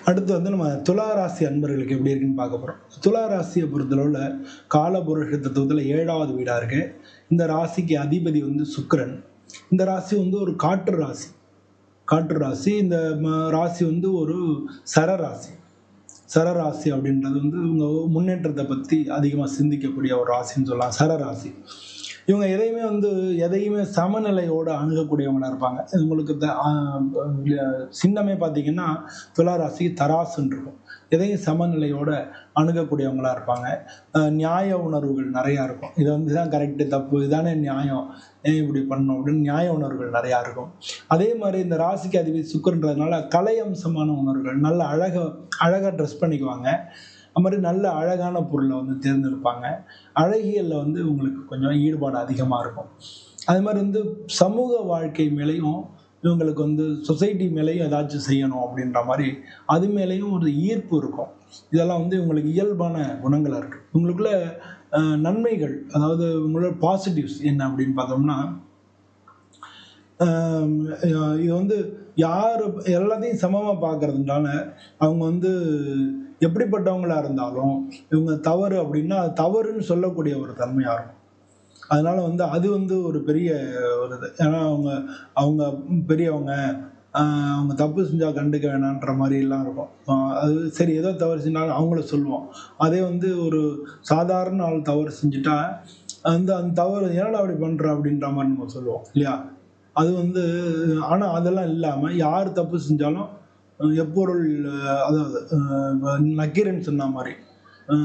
அடுத்து வந்து நம்ம துலா ராசி அன்பர்களுக்கு எப்படி இருக்குன்னு பார்க்க போறோம். துலா ராசிய பொறுத்தளவுல காலபுருஷ தத்துவத்துல 7வது வீடா இருக்கு. இந்த ராசிக்கு அதிபதி வந்து சுக்கிரன். இந்த ராசி வந்து ஒரு காற்று ராசி. காற்று ராசி. இந்த ராசி வந்து ஒரு சரராசி. சரராசி அப்படின்றது வந்து இவங்க முன்னேற்றத்த பத்தி அதிகமா சிந்திக்கக்கூடிய ஒரு ராசின்னு சொல்லலாம். சரராசி. இவங்க எதையுமே சமநிலையோட அணுகக்கூடியவங்களா இருப்பாங்க. உங்களுக்கு சின்னமே பார்த்தீங்கன்னா, துலா ராசிக்கு தராசுன்னு இருக்கும். எதையும் சமநிலையோட அணுகக்கூடியவங்களா இருப்பாங்க. நியாய உணர்வுகள் நெறையா இருக்கும். இது வந்து இதான் கரெக்ட்டு, தப்பு, இதானே நியாயம், ஏன் இப்படி பண்ணணும் அப்படின்னு நியாய உணர்வுகள் நெறையா இருக்கும். அதே மாரி இந்த ராசிக்கு அதிபதி சுக்கிரன்றதுனால கலை அம்சமான உணர்வுகள், நல்ல அழகா ட்ரெஸ் பண்ணிக்குவாங்க. அது மாரி நல்ல அழகான பொருள வந்து தேர்ந்தெடுப்பாங்க. அழகியல்ல வந்து உங்களுக்கு கொஞ்சம் ஈடுபாடு அதிகமா இருக்கும். அது மாரி வந்து சமூக வாழ்க்கை மேலயும் இவங்களுக்கு வந்து சொசைட்டி மேலயும் ஏதாச்சும் செய்யணும் அப்படின்ற மாரி, அது மேலயும் ஒரு ஈர்ப்பு இருக்கும். இதெல்லாம் வந்து இவங்களுக்கு இயல்பான குணங்களா இருக்கு. இவங்களுக்குள்ள நன்மைகள், அதாவது இவங்களோட பாசிட்டிவ்ஸ் என்ன அப்படின்னு பார்த்தோம்னா, அ இது வந்து யாரு எல்லாத்தையும் சமமா பார்க்கறதுனால, அவங்க வந்து எப்படிப்பட்டவங்களா இருந்தாலும், இவங்க தவறு அப்படின்னா, அது தவறுன்னு சொல்லக்கூடிய ஒரு தன்மையா இருக்கும். அதனால வந்து அது வந்து ஒரு பெரிய ஒரு இது. ஏன்னா அவங்க அவங்க பெரியவங்க, அ அவங்க தப்பு செஞ்சா கண்டுக்க வேணான்ற மாரிலாம் இருக்கும். அது சரி, ஏதோ தவறு செஞ்சாலும் அவங்கள சொல்லுவோம். அதே வந்து ஒரு சாதாரண ஆள் தவறு செஞ்சுட்டா, அந்த தவறு "ஏன்டா அப்படி பண்ற?" அப்படின்ற மாரி நம்ம சொல்லுவோம் இல்லையா? அது வந்து ஆனா அதெல்லாம் இல்லாம யார் தப்பு செஞ்சாலும் எப்பொருள் அதாவது நக்கீரன் சொன்ன மாரி, அ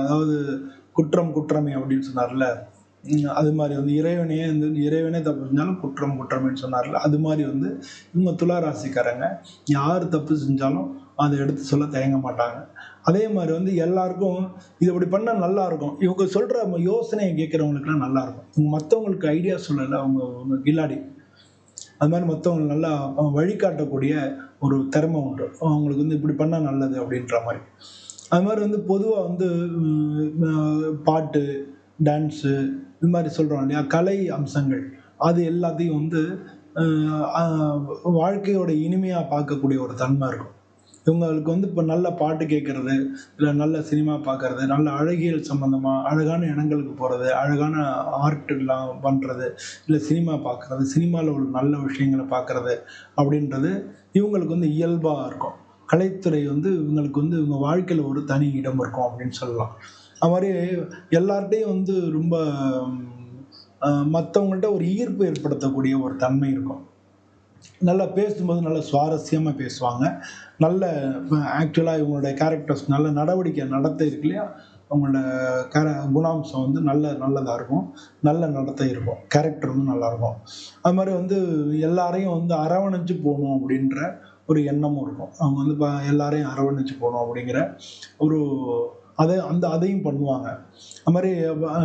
அதாவது "குற்றம் குற்றமே" அப்படின்னு சொன்னார்ல. அது மாரி வந்து இறைவனே தப்பு செஞ்சாலும் குற்றம் குற்றமேன்னு சொன்னார்ல. அது மாரி வந்து இவங்க துலா ராசிக்காரங்க யார் தப்பு செஞ்சாலும் அத எடுத்து சொல்ல தயங்க மாட்டாங்க. அதே மாரி வந்து எல்லாருக்கும் இது இப்படி பண்ணா நல்லா இருக்கும். இவங்க சொல்ற யோசனைய கேட்கிறவங்களுக்குலாம் நல்லா இருக்கும். இவங்க மத்தவங்களுக்கு ஐடியா சொல்லல. அவங்க அவங்க கில்லாடி. அது மாரி மத்தவங்களுக்கு நல்லா வழிகாட்டக்கூடிய ஒரு திறமை உண்டு. அவங்களுக்கு வந்து இப்படி பண்ணா நல்லது அப்படின்ற மாரி. அது மாரி வந்து பொதுவா வந்து பாட்டு, டான்ஸு இது மாரி சொல்றோம் இல்லையா? கலை அம்சங்கள். அது எல்லாத்தையும் வந்து அ அ வாழ்க்கையோட இனிமையா பார்க்கக்கூடிய ஒரு தன்மை இருக்கும். இவங்களுக்கு வந்து இப்ப நல்ல பாட்டு கேட்கறது, இல்ல நல்ல சினிமா பார்க்கறது, நல்ல அழகியல் சம்பந்தமா அழகான இடங்களுக்கு போறது, அழகான ஆர்ட்லாம் பண்றது, இல்ல சினிமா பார்க்கறது, சினிமால உள்ள நல்ல விஷயங்கள பார்க்கறது அப்படின்றது இவங்களுக்கு வந்து இயல்பா இருக்கும். கலைத்துறை வந்து இவங்களுக்கு வந்து இவங்க வாழ்க்கையில ஒரு தனி இடம் இருக்கும் அப்படின்னு சொல்லலாம். அது மாரி எல்லார்ட்டயும் வந்து ரொம்ப மத்தவங்கள்ட்ட ஒரு ஈர்ப்பு ஏற்படுத்தக்கூடிய ஒரு தன்மை இருக்கும். நல்லா பேசும்போது நல்லா சுவாரஸ்யமா பேசுவாங்க. நல்ல ஆக்சுவலா இவங்களுடைய கேரக்டர்ஸ் நல்ல நடத்தை இருக்கு இல்லையா? அவங்களோட குணாம்சம் வந்து நல்லதா இருக்கும். நல்ல நடத்தை இருக்கும். கேரக்டர் வந்து நல்லாருக்கும். அது மாரி வந்து எல்லாரையும் வந்து அரவணைச்சு போணும் அப்படின்ற ஒரு எண்ணமும் இருக்கும். அவங்க வந்து எல்லாரையும் அரவணைச்சு போணும் அப்படிங்கிற ஒரு அதையும் பண்ணுவாங்க. அது மாரி அ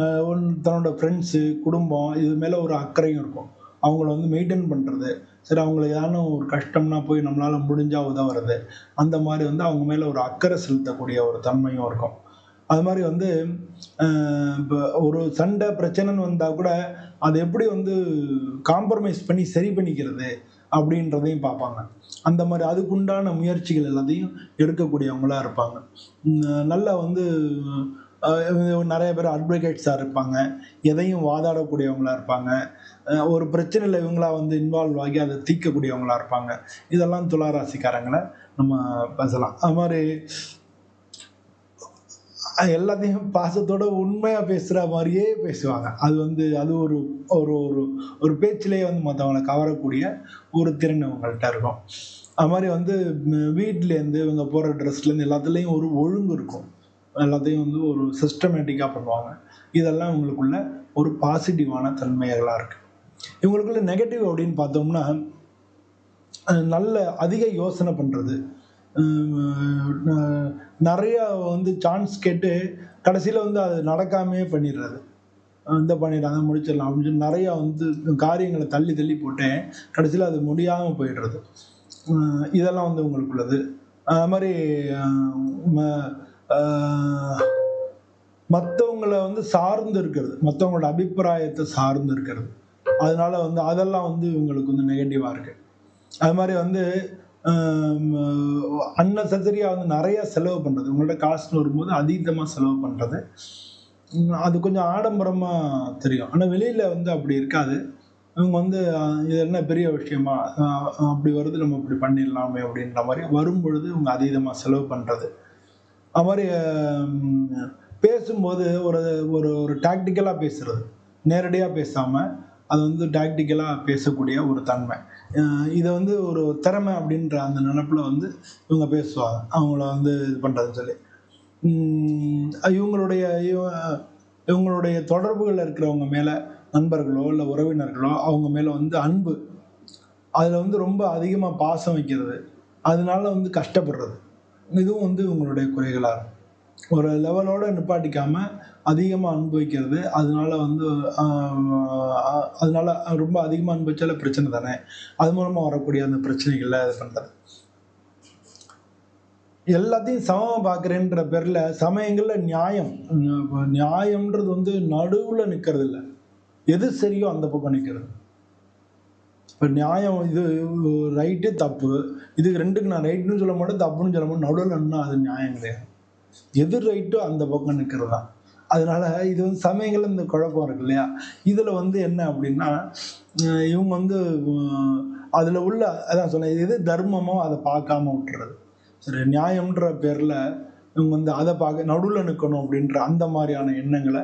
தன்னோட ஃப்ரெண்ட்ஸு, குடும்பம் இது மேல ஒரு அக்கறையும் இருக்கும். அவங்கள வந்து மெயின்டெயின் பண்றது. சரி, அவங்களுக்கு ஏதானும் ஒரு கஷ்டம்னா போய் நம்மளால முடிஞ்சா உதவுறது. அந்த மாரி வந்து அவங்க மேல ஒரு அக்கறை செலுத்தக்கூடிய ஒரு தன்மையும் இருக்கும். அது மாரி வந்து அ இப்ப ஒரு சண்டை, பிரச்சனைன்னு வந்தா கூட, அத எப்படி வந்து காம்ப்ரமைஸ் பண்ணி சரி பண்ணிக்கிறது அப்படின்றதையும் பார்ப்பாங்க. அந்த மாரி அதுக்குண்டான முயற்சிகள் எல்லாத்தையும் எடுக்கக்கூடியவங்களா இருப்பாங்க. நல்லா வந்து அ நெறைய பேர் அட்வொகேட்ஸா இருப்பாங்க. எதையும் வாதாடக்கூடியவங்களா இருப்பாங்க. ஒரு பிரச்சனையில இவங்களா வந்து இன்வால்வ் ஆகி அத தீர்க்கக்கூடியவங்களா இருப்பாங்க. இதெல்லாம் துலா ராசிக்காரங்கள நம்ம பேசலாம். அது மாரி எல்லாத்தையும் பாசத்தோட உண்மையா பேசுற மாரியே பேசுவாங்க. அது வந்து அது ஒரு ஒரு ஒரு ஒரு பேச்சிலேயே வந்து மத்தவங்கள கவரக்கூடிய ஒரு திறன் இவங்கள்ட்ட இருக்கும். அது மாரி வந்து வீட்லேருந்து இவங்க போடுற ட்ரெஸ்லேருந்து எல்லாத்துலயும் ஒரு ஒழுங்கு இருக்கும். எல்லாத்தையும் வந்து ஒரு சிஸ்டமேட்டிக்கா பண்ணுவாங்க. இதெல்லாம் இவங்களுக்குள்ள ஒரு பாசிட்டிவான தன்மைகளா இருக்கு. இவங்களுக்குள்ள நெகட்டிவ் அப்படின்னு பார்த்தோம்னா, நல்ல அதிக யோசனை பண்றது. ந நெறைய வந்து சான்ஸ் கேட்டு, கடைசியில வந்து அது நடக்காமயே பண்ணிர்றது. இந்த பண்ணிடலாம், முடிச்சிடலாம் அப்படின்னு சொல்லி நெறைய வந்து காரியங்கள தள்ளி தள்ளி போட்டு, கடைசியில அது முடியாம போயிடுறது. இதெல்லாம் வந்து உங்களுக்குள்ளது. அது மாரி அ ம ஆ மத்தவங்கள வந்து சார்ந்து இருக்கிறது. மத்தவங்களோட அபிப்பிராயத்த சார்ந்து இருக்கிறது. அதனால வந்து அதெல்லாம் வந்து இவங்களுக்கு வந்து நெகட்டிவா இருக்கு. அது மாரி வந்து அன்னெசரியாக வந்து நிறைய செலவு பண்ணுறது, உங்கள்ட்ட காசுன்னு வரும்போது அதீதமாக செலவு பண்ணுறது, அது கொஞ்சம் ஆடம்பரமாக தெரியும். ஆனால் வெளியில் வந்து அப்படி இருக்காது. இவங்க வந்து இது என்ன பெரிய விஷயமா, அப்படி வருது நம்ம இப்படி பண்ணிடலாமே அப்படின்ற மாதிரி வரும்பொழுது இவங்க அதீதமாக செலவு பண்ணுறது. அது மாதிரி பேசும்போது ஒரு ஒரு ஒரு டாக்டிக்கலாக பேசுறது, நேரடியாக பேசாமல் அது வந்து டாக்டிக்கலாக பேசக்கூடிய ஒரு தன்மை. இதை வந்து ஒரு திறமை அப்படின்ற அந்த நினைப்பில் வந்து இவங்க பேசுவாங்க, அவங்கள வந்து இது பண்ணுறதுன்னு சொல்லி. இவங்களுடைய இவங்களுடைய தொடர்புகளில் இருக்கிறவங்க மேலே, நண்பர்களோ இல்லை உறவினர்களோ அவங்க மேலே வந்து அன்பு, அதில் வந்து ரொம்ப அதிகமாக பாசம் வைக்கிறது, அதனால வந்து கஷ்டப்படுறது, இதுவும் வந்து இவங்களுடைய குறைகளாக இருக்கும். ஒரு லெவலோட நிப்பாட்டிக்காம அதிகமாக அனுபவிக்கிறது, அதனால வந்து அதனால ரொம்ப அதிகமாக அனுபவிச்சாலே பிரச்சனை தானே, அது மூலமாக வரக்கூடிய அந்த பிரச்சனைகள்ல இது பண்ணுறது. எல்லாத்தையும் சமமாக பார்க்குறேன்ற பேரில் சமயங்களில் நியாயம்ன்றது வந்து நடுவில் நிற்கிறது இல்லை, எது சரியோ அந்த பக்கம் நிற்கிறது. இப்போ நியாயம் இது ரைட்டு தப்பு, இதுக்கு ரெண்டுக்கு நான் ரைட்டுன்னு சொல்ல மாட்டேன், தப்புன்னு சொல்ல மாட்டேன், நடுவில் நின்னா அது நியாயம் கிடையாது. எது ரைட்டோ அந்த பக்கம் நிற்கிறது தான். அதனால இது வந்து சமயங்கள்ல இந்த குழப்பம் இருக்கு இல்லையா, இதில் வந்து என்ன அப்படின்னா இவங்க வந்து அதில் உள்ள அதான் சொன்னேன், எது தர்மமோ அதை பார்க்காம விட்டுறது. சரி, நியாயம்ன்ற பேரில் இவங்க வந்து அதை பார்க்க நடுவில் நிற்கணும் அப்படின்ற அந்த மாதிரியான எண்ணங்களை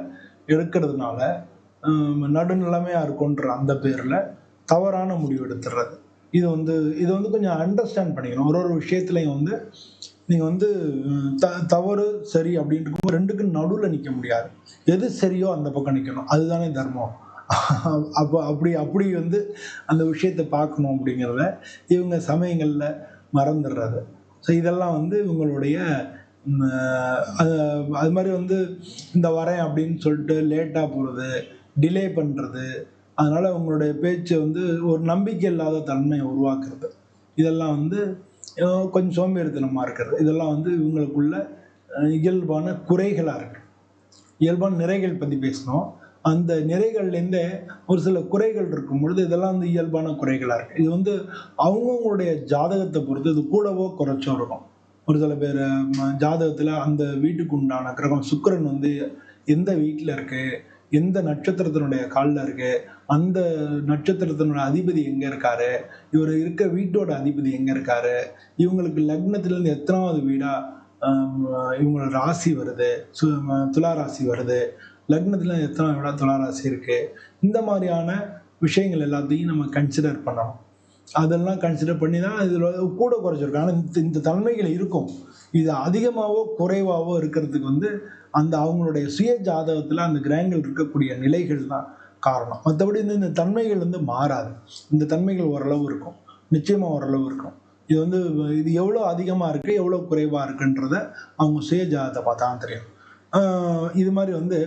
எடுக்கிறதுனால நடுநிலைமையாக இருக்குன்ற அந்த பேரில் தவறான முடிவு எடுத்துடுறது. இதை வந்து கொஞ்சம் அண்டர்ஸ்டாண்ட் பண்ணிக்கணும். ஒரு விஷயத்துலையும் வந்து நீங்கள் வந்து தவறு சரி அப்படின்ட்டு இருக்கும்போது ரெண்டுக்கும் நடுவில் நிற்க முடியாது. எது சரியோ அந்த பக்கம் நிற்கணும், அதுதானே தர்மம். அப்போ அப்படி வந்து அந்த விஷயத்தை பார்க்கணும் அப்படிங்கிறத இவங்க சமயங்களில் மறந்துடுறது. ஸோ இதெல்லாம் வந்து இவங்களுடைய அது மாதிரி வந்து இந்த வரேன் அப்படின்னு சொல்லிட்டு லேட்டாக போகிறது, டிலே பண்ணுறது, அதனால் அவங்களுடைய பேச்சு வந்து ஒரு நம்பிக்கை இல்லாத தன்மையை உருவாக்குறது, இதெல்லாம் வந்து கொஞ்சம் சோம்பேறித்தனமாக இருக்கிறது. இதெல்லாம் வந்து இவங்களுக்குள்ள இயல்பான குறைகளாக இருக்குது. இயல்பான நிறைகள் பற்றி பேசணும். அந்த நிறைகள்லேருந்தே ஒரு சில குறைகள் இருக்கும் பொழுது இதெல்லாம் வந்து இயல்பான குறைகளாக இருக்குது. இது வந்து அவங்கவுங்களுடைய ஜாதகத்தை பொறுத்து இது கூடவோ குறைச்சோ இருக்கும். ஒரு சில பேர் ஜாதகத்தில் அந்த வீட்டுக்கு உண்டான கிரகம் சுக்கிரன் வந்து எந்த வீட்டில் இருக்குது, எந்த நட்சத்திரத்தினுடைய காலில் இருக்கு, அந்த நட்சத்திரத்தினுடைய அதிபதி எங்கே இருக்காரு, இவர் இருக்க வீட்டோட அதிபதி எங்கே இருக்காரு, இவங்களுக்கு லக்னத்திலேருந்து எத்தனாவது வீடா இவங்களோட ராசி வருது, துலா ராசி வருது, லக்னத்தில் எத்தனாவது வீடா துலா ராசி இருக்கு, இந்த மாதிரியான விஷயங்கள் எல்லாத்தையும் நம்ம கன்சிடர் பண்ணணும். அதெல்லாம் கன்சிடர் பண்ணி தான் இதில் கூட குறைச்சிருக்கும். ஆனால் இந்த தன்மைகள் இருக்கும். இது அதிகமாகவோ குறைவாகவோ இருக்கிறதுக்கு வந்து அந்த அவங்களுடைய சுய ஜாதகத்தில் அந்த கிரகங்கள் இருக்கக்கூடிய நிலைகள் தான் காரணம். மற்றபடி இந்த தன்மைகள் வந்து மாறாது. இந்த தன்மைகள் ஓரளவு இருக்கும், நிச்சயமாக ஓரளவு இருக்கும். இது வந்து இது எவ்வளோ அதிகமாக இருக்குது எவ்வளோ குறைவாக இருக்குன்றத அவங்க சுய ஜாதகத்தை பார்த்தா தான் தெரியும். இது மாதிரி வந்து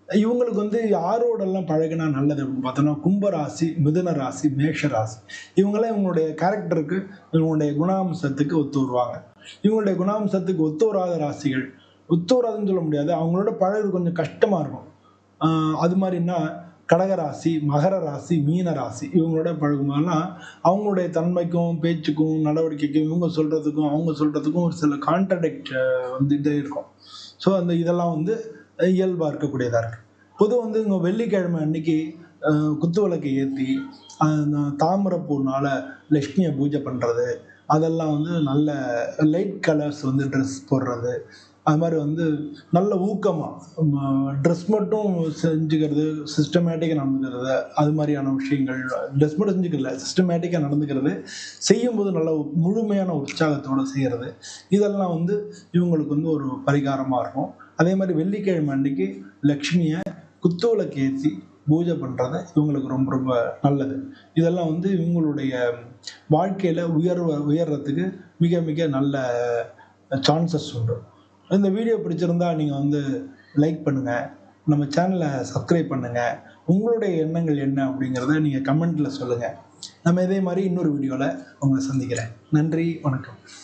இவங்களுக்கு வந்து யாரோடெல்லாம் பழகினா நல்லது அப்படின்னு பார்த்தோம்னா கும்பராசி, மிதுன ராசி, மேஷ ராசி, இவங்களாம் இவங்களுடைய கேரக்டருக்கு, இவங்களுடைய குணாம்சத்துக்கு ஒத்து வருவாங்க. இவங்களுடைய குணாம்சத்துக்கு ஒத்து வராத ராசிகள், ஒத்து வராதுன்னு சொல்ல முடியாது, அவங்களோட பழகிறது கொஞ்சம் கஷ்டமாக இருக்கும். அது மாதிரின்னா கடகராசி, மகர ராசி, மீன ராசி, இவங்களோட பழகும்போதெல்லாம் அவங்களுடைய தன்மைக்கும் பேச்சுக்கும் நடவடிக்கைக்கும் இவங்க சொல்கிறதுக்கும் அவங்க சொல்கிறதுக்கும் ஒரு சில கான்ட்ரடிக்ட் வந்துகிட்டே இருக்கும். ஸோ இதெல்லாம் வந்து இயல்பாக இருக்கக்கூடியதாக இருக்குது. பொதுவாக வந்து இங்கே வெள்ளிக்கிழமை அன்னைக்கு குத்து விளக்கை ஏற்றி தாமரைப்பூனால லக்ஷ்மியை பூஜை பண்ணுறது, அதெல்லாம் வந்து நல்ல லைட் கலர்ஸ் வந்து ட்ரெஸ் போடுறது, அது மாதிரி வந்து நல்ல ஊக்கமாக ட்ரெஸ் மட்டும் செஞ்சுக்கிறது, சிஸ்டமேட்டிக்காக நடந்துக்கிறது, அது மாதிரியான விஷயங்கள். ட்ரெஸ் மட்டும் செஞ்சுக்கல, சிஸ்டமேட்டிக்காக நடந்துக்கிறது, செய்யும்போது நல்ல முழுமையான உற்சாகத்தோடு செய்கிறது, இதெல்லாம் வந்து இவங்களுக்கு வந்து ஒரு பரிகாரமாக இருக்கும். அதே மாதிரி வெள்ளிக்கிழமை அன்னைக்கு லக்ஷ்மியை குத்துவிளக்கு ஏற்றி பூஜை பண்ணுறது இவங்களுக்கு ரொம்ப ரொம்ப நல்லது. இதெல்லாம் வந்து இவங்களுடைய வாழ்க்கையில் உயர்றதுக்கு மிக மிக நல்ல சான்சஸ் உண்டு. இந்த வீடியோ பிடிச்சிருந்தா நீங்கள் வந்து லைக் பண்ணுங்கள், நம்ம சேனலை சப்ஸ்கிரைப் பண்ணுங்கள், உங்களுடைய எண்ணங்கள் என்ன அப்படிங்கிறத நீங்கள் கமெண்ட்டில் சொல்லுங்கள். நம்ம இதே மாதிரி இன்னொரு வீடியோவில் உங்களை சந்திக்கிறேன். நன்றி, வணக்கம்.